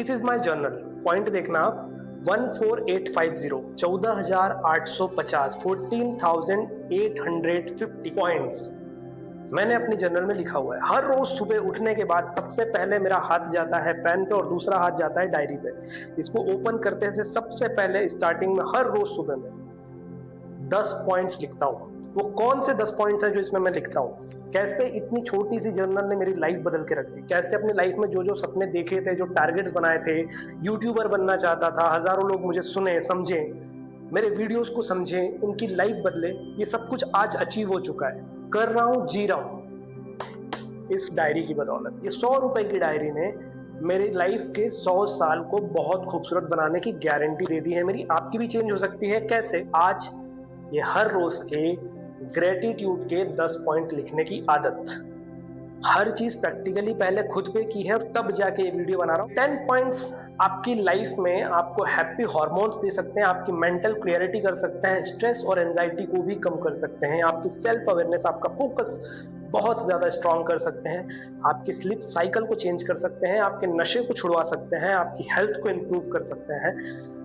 This is my journal. Point देखना आप, 14850, 14,850, 14,850 points मैंने अपनी जर्नल में लिखा हुआ है। हर रोज सुबह उठने के बाद सबसे पहले मेरा हाथ जाता है पेन पे और दूसरा हाथ जाता है डायरी पे। इसको ओपन करते से सबसे पहले स्टार्टिंग में हर रोज सुबह में 10 पॉइंट्स लिखता हूँ। वो कौन से 10 पॉइंट्स हैं जो इसमें मैं लिखता हूँ? कैसे इतनी छोटी सी जर्नल ने मेरी लाइफ बदल के रख दी, कैसे अपनी लाइफ में जो जो सपने देखे थे, जो टारगेट्स बनाए थे, यूट्यूबर बनना चाहता था, हजारों लोग मुझे सुने, समझे, मेरे वीडियोस को समझे, उनकी लाइफ बदले, ये सब कुछ आज अचीव हो चुका है। कर रहा हूँ, जी रहा हूँ इस डायरी की बदौलत। ये 100 रुपए की डायरी ने मेरी लाइफ के 100 साल को बहुत खूबसूरत बनाने की गारंटी दे दी है मेरी। आपकी भी चेंज हो सकती है। कैसे? आज ये हर रोज के ग्रेटिट्यूड के 10 पॉइंट लिखने की आदत, हर चीज प्रैक्टिकली पहले खुद पे की है और तब जाके ये वीडियो बना रहा हूँ। 10 पॉइंट्स आपकी लाइफ में आपको हैप्पी हार्मोन्स दे सकते हैं, आपकी मेंटल क्लियरिटी कर सकते हैं, स्ट्रेस और एंजाइटी को भी कम कर सकते हैं, आपकी सेल्फ अवेयरनेस, आपका फोकस बहुत ज्यादा स्ट्रांग कर सकते हैं, आपकी स्लीप साइकिल को चेंज कर सकते हैं, आपके नशे को छुड़वा सकते हैं, आपकी हेल्थ को इंप्रूव कर सकते हैं,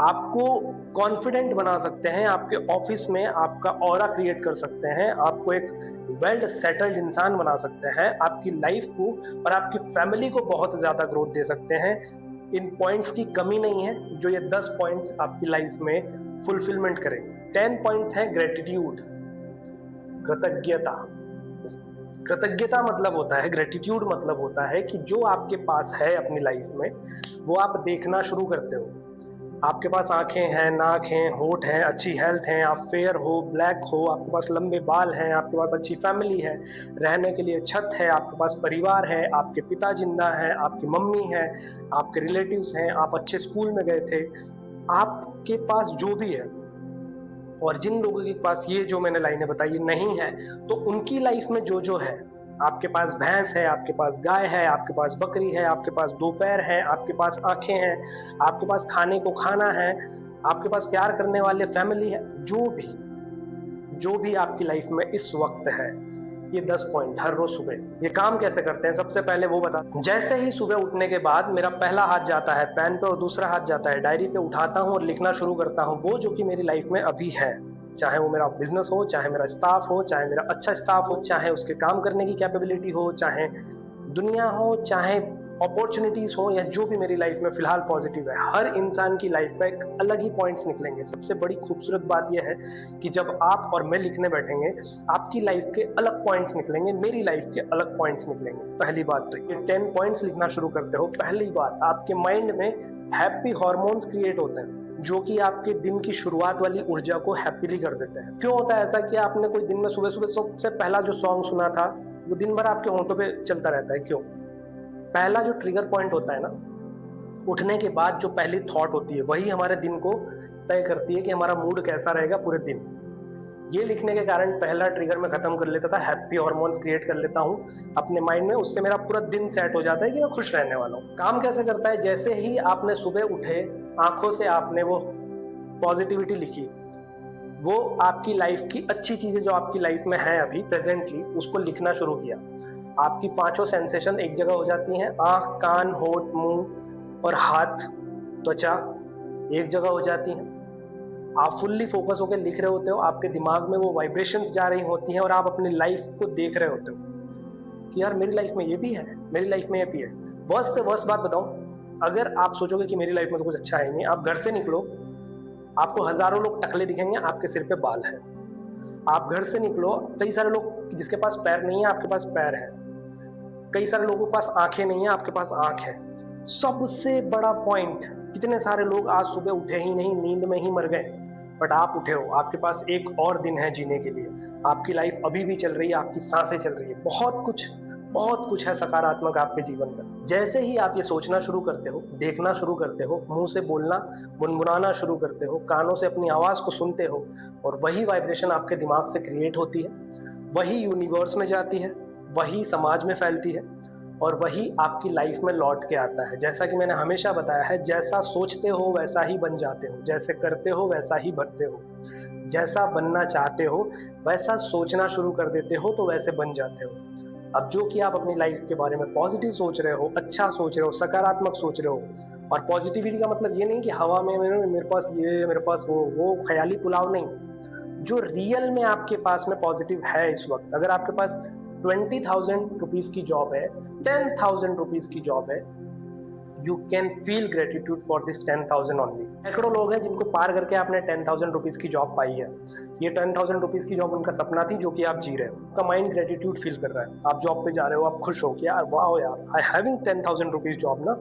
आपको कॉन्फिडेंट बना सकते हैं, आपके ऑफिस में आपका ऑरा क्रिएट कर सकते हैं, आपको एक वेल सेटल्ड इंसान बना सकते हैं, आपकी लाइफ को और आपकी फैमिली को बहुत ज्यादा ग्रोथ दे सकते हैं। इन पॉइंट्स की कमी नहीं है जो ये 10 पॉइंट आपकी लाइफ में फुलफिलमेंट करेंगे। 10 पॉइंट्स हैं ग्रेटिट्यूड, कृतज्ञता। कृतज्ञता मतलब होता है, ग्रेटिट्यूड मतलब होता है कि जो आपके पास है अपनी लाइफ में वो आप देखना शुरू करते हो। आपके पास आंखें हैं, नाक हैं, होठ हैं, अच्छी हेल्थ है, आप फेयर हो, ब्लैक हो, आपके पास लंबे बाल हैं, आपके पास अच्छी फैमिली है, रहने के लिए छत है, आपके पास परिवार है, आपके पिता जिंदा हैं, आपकी मम्मी है, आपके रिलेटिव्स हैं, आप अच्छे स्कूल में गए थे, आपके पास जो भी है। और जिन लोगों के पास ये जो मैंने लाइनें बताई नहीं है, तो उनकी लाइफ में जो जो है, आपके पास भैंस है, आपके पास गाय है, आपके पास बकरी है, आपके पास 2 पैर है, आपके पास आंखें हैं, आपके पास खाने को खाना है, आपके पास प्यार करने वाले फैमिली है, जो भी आपकी लाइफ में इस वक्त है, ये 10 पॉइंट हर रोज सुबह। ये काम कैसे करते हैं सबसे पहले वो बता। जैसे ही सुबह उठने के बाद मेरा पहला हाथ जाता है पेन पे और दूसरा हाथ जाता है डायरी पे, उठाता हूँ और लिखना शुरू करता हूँ वो जो कि मेरी लाइफ में अभी है। चाहे वो मेरा बिजनेस हो, चाहे मेरा स्टाफ हो, चाहे मेरा अच्छा स्टाफ हो, चाहे उसके काम करने की कैपेबिलिटी हो, चाहे दुनिया हो, चाहे अपॉर्चुनिटीज हो, या जो भी मेरी लाइफ में फिलहाल पॉजिटिव है। हर इंसान की लाइफ में एक अलग ही पॉइंट्स निकलेंगे। सबसे बड़ी खूबसूरत बात यह है कि जब आप और मैं लिखने बैठेंगे, आपकी लाइफ के अलग पॉइंट्स निकलेंगे, मेरी लाइफ के अलग पॉइंट्स निकलेंगे। पहली बात तो ये 10 पॉइंट्स लिखना शुरू करते हो, पहली बात आपके माइंड में हैप्पी हार्मोन्स क्रिएट होते हैं जो कि आपके दिन की शुरुआत वाली ऊर्जा को हैप्पीली कर देते हैं। क्यों होता है ऐसा? कि आपने कोई दिन में सुबह सुबह सबसे पहला जो सॉन्ग सुना था वो दिन भर आपके होंठों पे चलता रहता है। क्यों? पहला जो ट्रिगर पॉइंट होता है ना, उठने के बाद जो पहली थॉट होती है वही हमारे दिन को तय करती है कि हमारा मूड कैसा रहेगा पूरे दिन। ये लिखने के कारण पहला ट्रिगर मैं खत्म कर लेता था, हैप्पी हार्मोन्स क्रिएट कर लेता हूँ अपने माइंड में, उससे मेरा पूरा दिन सेट हो जाता है कि मैं खुश रहने वाला हूँ। काम कैसे करता है? जैसे ही आपने सुबह उठे, आंखों से आपने वो पॉजिटिविटी लिखी, वो आपकी लाइफ की अच्छी चीजें जो आपकी लाइफ में है अभी प्रेजेंटली, उसको लिखना शुरू किया। आपकी पांचों सेंसेशन एक जगह हो जाती हैं। आंख, कान, होठ, मुंह और हाथ, त्वचा एक जगह हो जाती हैं। आप फुल्ली फोकस होकर लिख रहे होते हो, आपके दिमाग में वो वाइब्रेशंस जा रही होती हैं और आप अपनी लाइफ को देख रहे होते हो कि यार मेरी लाइफ में ये भी है, मेरी लाइफ में ये भी है। वर्स्ट से वर्स्ट बात बताऊं, अगर आप सोचोगे कि मेरी लाइफ में तो कुछ अच्छा है नहीं, आप घर से निकलो, आपको हजारों लोग टकले दिखेंगे, आपके सिर पे बाल है। आप घर से निकलो, कई सारे लोग जिसके पास पैर नहीं है, आपके पास पैर है। कई सारे लोगों के पास आंखें नहीं है, आपके पास आंख है। सबसे बड़ा पॉइंट, कितने सारे लोग आज सुबह उठे ही नहीं, नींद में ही मर गए, बट आप उठे हो, आपके पास एक और दिन है जीने के लिए। आपकी लाइफ अभी भी चल रही है, आपकी सांसें चल रही है, बहुत कुछ है सकारात्मक आपके जीवन में। जैसे ही आप ये सोचना शुरू करते हो, देखना शुरू करते हो, मुंह से बोलना, गुनगुनाना शुरू करते हो, कानों से अपनी आवाज को सुनते हो, और वही वाइब्रेशन आपके दिमाग से क्रिएट होती है, वही यूनिवर्स में जाती है, वही समाज में फैलती है, और वही आपकी लाइफ में लौट के आता है। जैसा कि मैंने हमेशा बताया है, जैसा सोचते हो वैसा ही बन जाते हो, जैसे करते हो वैसा ही भरते हो, जैसा बनना चाहते हो वैसा सोचना शुरू कर देते हो तो वैसे बन जाते हो। अब जो कि आप अपनी लाइफ के बारे में पॉजिटिव सोच रहे हो, अच्छा सोच रहे हो, सकारात्मक सोच रहे हो, और पॉजिटिविटी का मतलब ये नहीं कि हवा में मेरे पास ये, मेरे पास वो ख्याली पुलाव नहीं। जो रियल में आपके पास में पॉजिटिव है इस वक्त, अगर आपके पास 20,000 रुपीज की जॉब है, 10,000 रुपीज की जॉब है, you can feel gratitude for this 10,000 only. सैकड़ों लोग हैं जिनको पार करके आपने 10,000 रुपीज की जॉब पाई है। ये 10,000 रुपीज की जॉब उनका सपना थी जो कि आप जी रहे हो। आपका माइंड ग्रेटिट्यूड फील कर रहा है, आप जॉब पे जा रहे हो, आप खुश हो कि यार वाह यार, आई हैविंग 10,000 रुपीज जॉब ना,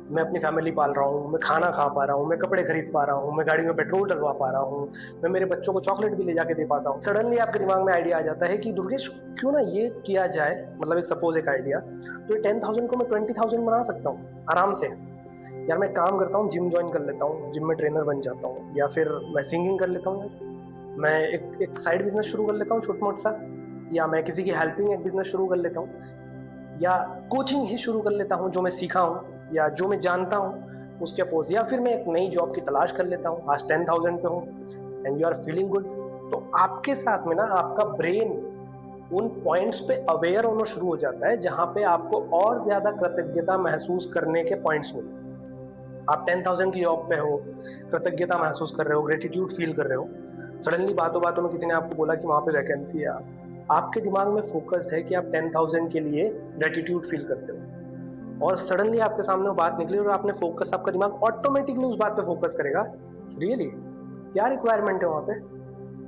मैं अपनी फैमिली पाल रहा हूँ, मैं खाना खा पा रहा हूँ, मैं कपड़े खरीद पा रहा हूँ, मैं गाड़ी में पेट्रोल डलवा पा रहा हूँ, मैं मेरे बच्चों को चॉकलेट भी ले जाके दे पाता हूँ। सडनली आपके दिमाग में आइडिया आ जाता है कि दुर्गेश क्यों ना ये किया जाए, मतलब एक सपोज एक आइडिया, तो ये 10,000 को मैं 20,000 बना सकता हूँ आराम से। यार मैं काम करता हूँ, जिम ज्वाइन कर लेता हूँ, जिम में ट्रेनर बन जाता हूँ, या फिर मैं सिंगिंग कर लेता हूँ, मैं एक साइड बिजनेस शुरू कर लेता हूँ छोटा मोटा सा, या मैं किसी की हेल्पिंग एक बिजनेस शुरू कर लेता हूँ, या कोचिंग ही शुरू कर लेता हूँ जो मैं सीखा हूँ या जो मैं जानता हूँ उसके अपोज, या फिर मैं एक नई जॉब की तलाश कर लेता हूँ, आज 10,000 पे हूँ and you are feeling good. तो आपके साथ में ना आपका ब्रेन उन पॉइंट्स पे अवेयर होना शुरू हो जाता है जहां पे आपको और ज्यादा कृतज्ञता महसूस करने के पॉइंट्स मिलते हैं। आप 10,000 की जॉब पे हो, कृतज्ञता महसूस कर रहे हो, ग्रेटिट्यूड फील कर रहे हो, सडनली बातों बातों में किसी ने आपको बोला कि वहाँ पे वैकेंसी है, आपके दिमाग में फोकस्ड है कि आप 10,000 के लिए ग्रेटिट्यूड फील करते हो, और सडनली आपके सामने वो बात निकली और आपने फोकस, आपका दिमाग ऑटोमेटिकली उस बात पे फोकस करेगा। रियली क्या रिक्वायरमेंट है वहाँ पे,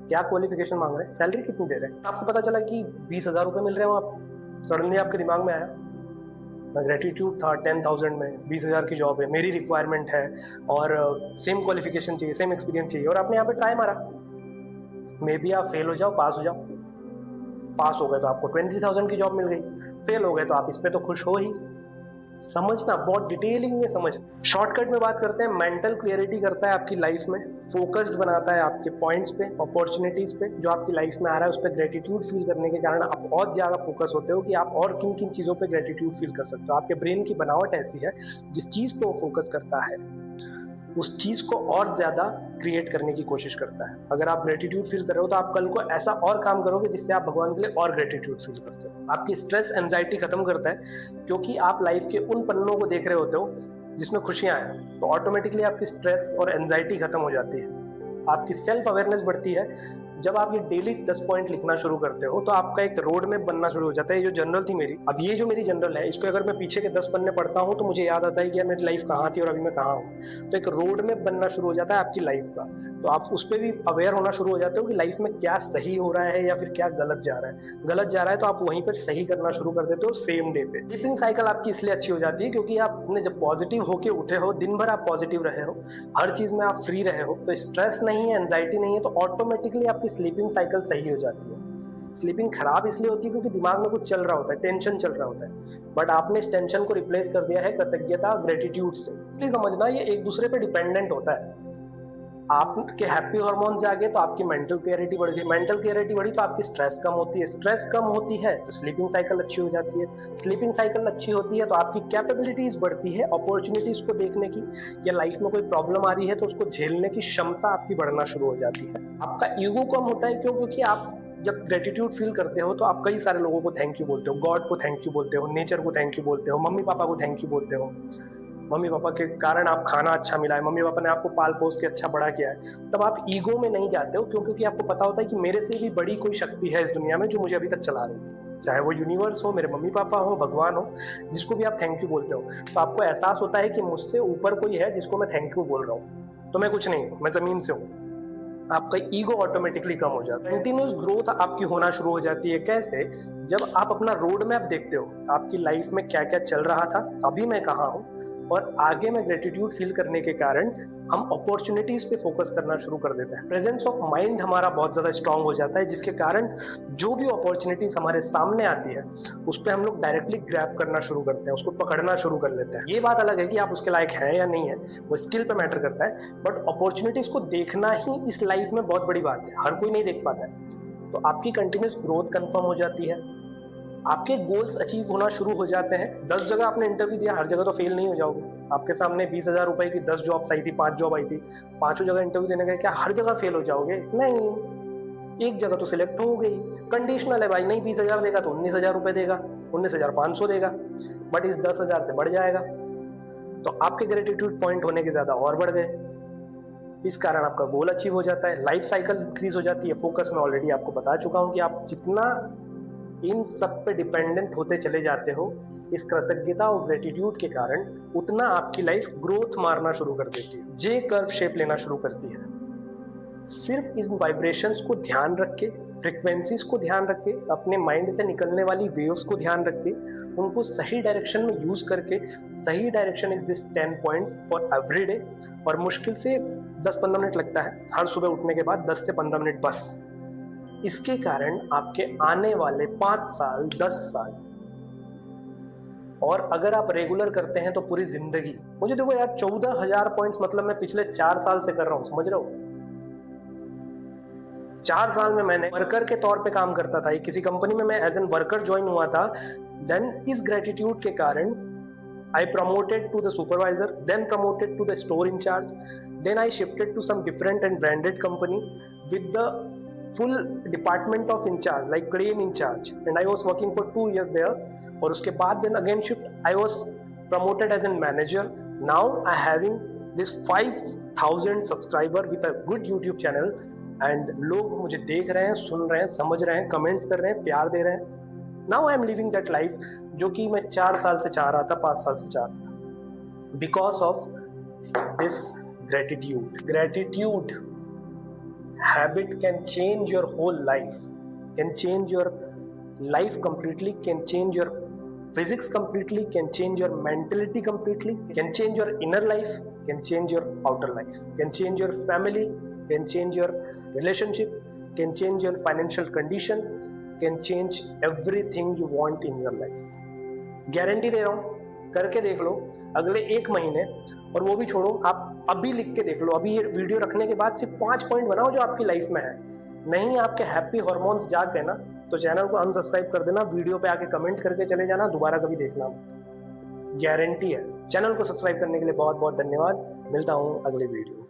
क्या क्वालिफिकेशन मांग रहे हैं, सैलरी कितनी दे रहे हैं, आपको पता चला कि 20,000 रुपये मिल रहे हैं वहाँ, सडनली आपके दिमाग में आया ग्रेटिट्यूड था 10,000 में 20,000 की जॉब है, मेरी रिक्वायरमेंट है और सेम क्वालिफिकेशन चाहिए, सेम एक्सपीरियंस चाहिए, और आपने यहाँ पे ट्राई मारा, मे बी आप फेल हो जाओ, पास हो जाओ, पास हो गए तो आपको 20,000 की जॉब मिल गई, फेल हो गए तो आप इस पे तो खुश हो ही। समझना, बहुत डिटेलिंग में समझ। शॉर्टकट में बात करते हैं, मेंटल क्लियरिटी करता है आपकी लाइफ में, फोकस्ड बनाता है आपके पॉइंट्स पे, अपॉर्चुनिटीज पे जो आपकी लाइफ में आ रहा है उस पर ग्रेटिट्यूड फील करने के कारण आप और ज्यादा फोकस होते हो कि आप और किन किन चीजों पे ग्रेटिट्यूड फील कर सकते हो। आपके ब्रेन की बनावट ऐसी है, जिस चीज पे वो फोकस करता है उस चीज को और ज्यादा क्रिएट करने की कोशिश करता है। अगर आप ग्रेटिट्यूड फील कर रहे हो तो आप कल को ऐसा और काम करोगे जिससे आप भगवान के लिए और ग्रेटिट्यूड फील करते हो। आपकी स्ट्रेस एंजाइटी खत्म करता है, क्योंकि आप लाइफ के उन पन्नों को देख रहे होते हो जिसमें खुशियां हैं, तो ऑटोमेटिकली आपकी स्ट्रेस और एंजाइटी खत्म हो जाती है, आपकी सेल्फ अवेयरनेस बढ़ती है। जब आप ये डेली 10 पॉइंट लिखना शुरू करते हो तो आपका एक रोड मैप बनना शुरू हो जाता है। ये जो जनरल थी मेरी, अब ये जो मेरी जनरल है, इसको अगर मैं पीछे के 10 पन्ने पढ़ता हूँ तो मुझे याद आता है कि यार मेरी लाइफ कहाँ थी और अभी मैं कहाँ हूँ। तो एक रोड मैप बनना शुरू हो जाता है आपकी लाइफ का, तो आप उस पर भी अवेयर होना शुरू हो जाते हो कि लाइफ में क्या सही हो रहा है या फिर क्या गलत जा रहा है। गलत जा रहा है तो आप वहीं पर सही करना शुरू कर देते हो सेम डे पे। स्लीपिंग साइकिल आपकी इसलिए अच्छी हो जाती है क्योंकि आपने जब पॉजिटिव होके उठे हो, दिन भर आप पॉजिटिव रहे हो, हर चीज में आप फ्री रहे हो, तो स्ट्रेस नहीं है, एंजाइटी नहीं है, तो ऑटोमेटिकली आपकी स्लीपिंग साइकिल सही हो जाती है। स्लीपिंग खराब इसलिए होती है क्योंकि दिमाग में कुछ चल रहा होता है, टेंशन चल रहा होता है, बट आपने इस टेंशन को रिप्लेस कर दिया है कृतज्ञता, ग्रेटिट्यूड से। प्लीज समझना, ये एक दूसरे पे डिपेंडेंट होता है। आपके हैप्पी हार्मोन जागे तो आपकी मेंटल क्लियरिटी बढ़ गई, मेंटल क्लियरिटी बढ़ी तो आपकी स्ट्रेस कम होती है, स्ट्रेस कम होती है तो स्लीपिंग साइकिल अच्छी हो जाती है, स्लीपिंग साइकिल अच्छी होती है तो आपकी कैपेबिलिटीज बढ़ती है अपॉर्चुनिटीज को देखने की, या लाइफ में कोई प्रॉब्लम आ रही है तो उसको झेलने की क्षमता आपकी बढ़ना शुरू हो जाती है। आपका ईगो कम होता है, क्यों? क्योंकि आप जब ग्रेटिट्यूड फील करते हो तो आप कई सारे लोगों को थैंक यू बोलते हो, गॉड को थैंक यू बोलते हो, नेचर को थैंक यू बोलते हो, मम्मी पापा को थैंक यू बोलते हो, मम्मी पापा के कारण आप खाना अच्छा मिला है, मम्मी पापा ने आपको पाल पोस के अच्छा बड़ा किया है। तब आप ईगो में नहीं जाते हो, क्यों? क्योंकि आपको पता होता है कि मेरे से भी बड़ी कोई शक्ति है इस दुनिया में जो मुझे अभी तक चला रही थी, चाहे वो यूनिवर्स हो, मेरे मम्मी पापा हो, भगवान हो, जिसको भी आप थैंक यू बोलते हो तो आपको एहसास होता है कि मुझसे ऊपर कोई है जिसको मैं थैंक यू बोल रहा हूँ, तो मैं कुछ नहीं, मैं जमीन से हूँ। आपका ईगो ऑटोमेटिकली कम हो जाता है, कंटिन्यूस ग्रोथ आपकी होना शुरू हो जाती है। कैसे? जब आप अपना रोड मैप देखते हो, आपकी लाइफ में क्या क्या चल रहा था, अभी मैं कहाँ हूँ, और आगे में ग्रेटिट्यूड फील करने के कारण हम अपॉर्चुनिटीज पे फोकस करना शुरू कर देते हैं। प्रेजेंस ऑफ माइंड हमारा बहुत ज्यादा स्ट्रांग हो जाता है, जिसके कारण जो भी अपॉर्चुनिटीज हमारे सामने आती है उस पर हम लोग डायरेक्टली ग्रैब करना शुरू करते हैं, उसको पकड़ना शुरू कर लेते हैं। ये बात अलग है कि आप उसके लायक हैं या नहीं है, वो स्किल पे मैटर करता है, बट अपॉर्चुनिटीज को देखना ही इस लाइफ में बहुत बड़ी बात है, हर कोई नहीं देख पाता है। तो आपकी कंटिन्यूस ग्रोथ कंफर्म हो जाती है, आपके गोल्स अचीव होना शुरू हो जाते हैं। 10 जगह आपने इंटरव्यू दिया, हर जगह तो फेल नहीं हो जाओगे। आपके सामने 20,000 रुपए की 10 जॉब्स आई थी, 5 जॉब आई थी, पांचों जगह इंटरव्यू देने गए, क्या हर जगह फेल हो जाओगे? नहीं, एक जगह तो सिलेक्ट हो गई। कंडीशनल है भाई, नहीं 20,000 देगा तो 19,000 रुपए देगा, 19,500 देगा, बट इस 10,000 से बढ़ जाएगा। तो आपके ग्रेटिट्यूड पॉइंट होने के ज़्यादा और बढ़ गए। इस कारण आपका गोल अचीव हो जाता है, लाइफ साइकिल इंक्रीज हो जाती है। फोकस मैं ऑलरेडी आपको बता चुका हूं कि आप जितना इन सब पे डिपेंडेंट होते चले जाते हो इस कृतज्ञता और ग्रेटिट्यूड के कारण, उतना आपकी लाइफ ग्रोथ मारना शुरू कर देती है, जे कर्व शेप लेना शुरू करती है। सिर्फ इन वाइब्रेशंस को ध्यान रख के, फ्रिक्वेंसीज को ध्यान रख के, अपने माइंड से निकलने वाली वेव्स को ध्यान रख के, उनको सही डायरेक्शन में यूज करके, सही direction is this 10 points for every day. और मुश्किल से 10-15 मिनट लगता है हर सुबह उठने के बाद, 10 से 15 मिनट बस। इसके कारण आपके आने वाले 5 साल, 10 साल, और अगर आप रेगुलर करते हैं तो पूरी जिंदगी। मुझे देखो यार, 14,000 पॉइंट्स मतलब मैं पिछले 4 साल से कर रहा हूं, समझ रहे हो? 4 साल में मैंने वर्कर के तौर पे काम करता था, किसी कंपनी में मैं एज एन वर्कर ज्वाइन हुआ था। देन इस ग्रेटिट्यूड के कारण I promoted to the supervisor, then promoted to the store incharge, then I shifted to some different and branded company with the full department of incharge like crane incharge, and I was working for 2 years there. और उसके बाद then again shift I was promoted as a manager. Now I having this 5,000 subscriber with a good YouTube channel, and लोग मुझे देख रहे हैं, सुन रहे हैं, समझ रहे हैं, कमेंट्स कर रहे हैं, प्यार दे रहे हैं। Now I am living that life जो कि मैं 4 साल से चाह रहा था, 5 साल से चाह रहा था, because of this gratitude habit can change your whole life, can change your life completely, can change your physics completely, can change your mentality completely, can change your inner life, can change your outer life, can change your family, can change your relationship, can change your financial condition, can change everything you want in your life. Guarantee दे रहा हूं, करके देख लो अगले 1 महीने, और वो भी छोड़ो, आप अभी लिख के देख लो, अभी ये वीडियो रखने के बाद सिर्फ 5 पॉइंट बनाओ जो आपकी लाइफ में है। नहीं आपके हैप्पी हार्मोन्स जाग गए ना, तो चैनल को अनसब्सक्राइब कर देना, वीडियो पे आके कमेंट करके चले जाना, दोबारा कभी देखना, गारंटी है। चैनल को सब्सक्राइब करने के लिए बहुत बहुत धन्यवाद। मिलता हूँ अगले वीडियो।